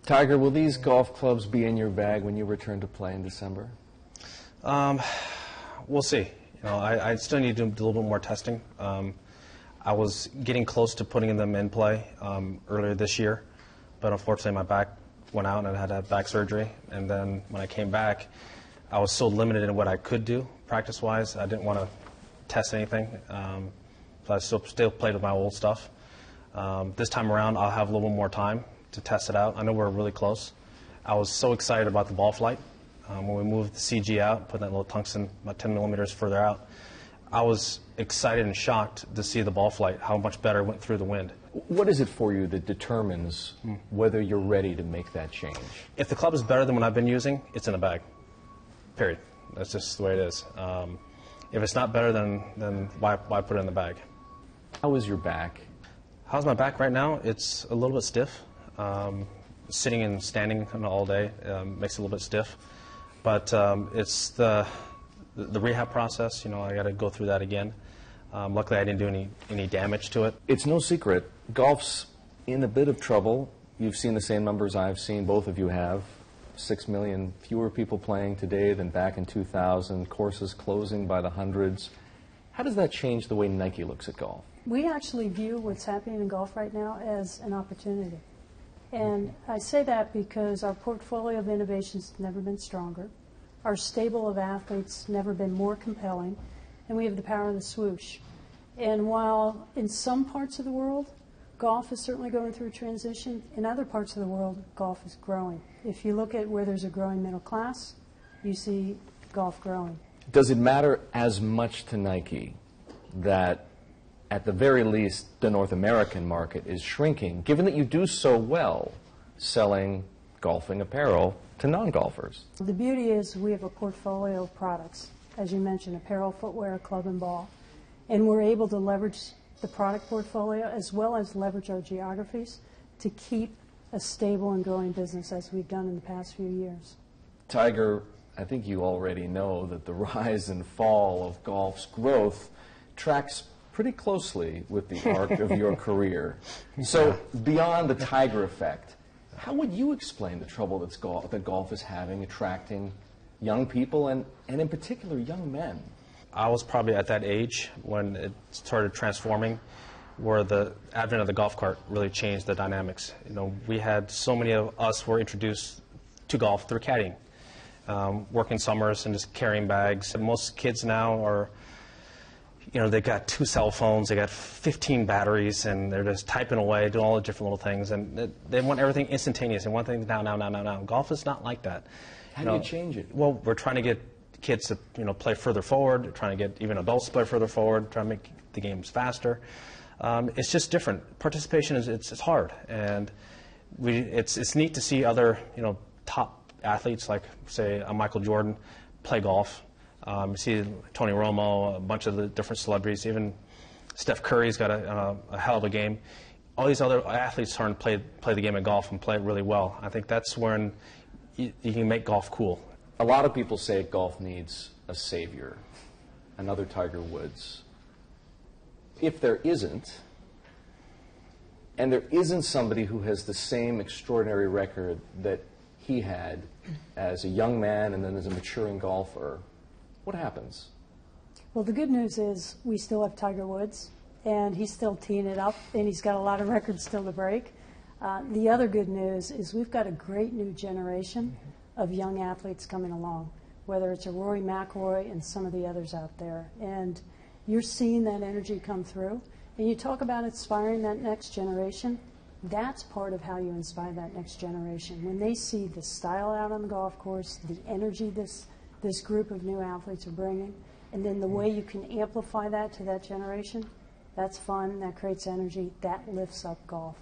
Tiger, will these golf clubs be in your bag when you return to play in December? We'll see. I still need to do a little bit more testing. I was getting close to putting them in play earlier this year, but unfortunately my back went out and I had to have back surgery. And then when I came back, I was so limited in what I could do practice-wise. I didn't want to test anything, so I still played with my old stuff. This time around, I'll have a little more time to test it out. I know we're really close. I was so excited about the ball flight. When we moved the CG out, put that little tungsten about 10 millimeters further out, I was excited and shocked to see the ball flight, how much better it went through the wind. What is it for you that determines whether you're ready to make that change? If the club is better than what I've been using, it's in the bag. Period. That's just the way it is. If it's not better, then why put it in the bag? How is your back? How's my back right now? It's a little bit stiff. Sitting and standing all day makes it a little bit stiff. But it's the rehab process. I got to go through that again. Luckily, I didn't do any damage to it. It's no secret, golf's in a bit of trouble. You've seen the same numbers I've seen, both of you have. 6 million fewer people playing today than back in 2000, courses closing by the hundreds. How does that change the way Nike looks at golf? We actually view what's happening in golf right now as an opportunity. And I say that because our portfolio of innovations has never been stronger. Our stable of athletes never been more compelling. And we have the power of the swoosh. And while in some parts of the world, golf is certainly going through a transition, in other parts of the world, golf is growing. If you look at where there's a growing middle class, you see golf growing. Does it matter as much to Nike that at the very least the North American market is shrinking, given that you do so well selling golfing apparel to non-golfers? The beauty is we have a portfolio of products, as you mentioned, apparel, footwear, club and ball, and we're able to leverage the product portfolio as well as leverage our geographies to keep a stable and growing business as we've done in the past few years. Tiger, I think you already know that the rise and fall of golf's growth tracks pretty closely with the arc of your career. So beyond the Tiger effect, how would you explain the trouble that golf is having attracting young people and in particular young men? I was probably at that age when it started transforming, where the advent of the golf cart really changed the dynamics. We had so many of us were introduced to golf through caddying, working summers and just carrying bags. And most kids now are, they got 2 cell phones, they got 15 batteries, and they're just typing away, doing all the different little things, and they want everything instantaneous. They want things now. Golf is not like that. How do you change it? Well, we're trying to get kids to play further forward, trying to get even adults to play further forward, trying to make the games faster. It's just different. Participation it's hard, and it's neat to see other top athletes like say a Michael Jordan play golf. You see Tony Romo, a bunch of the different celebrities, even Steph Curry's got a hell of a game. All these other athletes turn play the game of golf and play it really well. I think that's when you can make golf cool. A lot of people say golf needs a savior, another Tiger Woods. If there isn't, and there isn't somebody who has the same extraordinary record that he had as a young man and then as a maturing golfer, what happens? Well, the good news is we still have Tiger Woods, and he's still teeing it up, and he's got a lot of records still to break. The other good news is we've got a great new generation of young athletes coming along, whether it's a Rory McIlroy and some of the others out there. And you're seeing that energy come through. And you talk about inspiring that next generation. That's part of how you inspire that next generation. When they see the style out on the golf course, the energy this group of new athletes are bringing, and then the way you can amplify that to that generation, that's fun, that creates energy, that lifts up golf.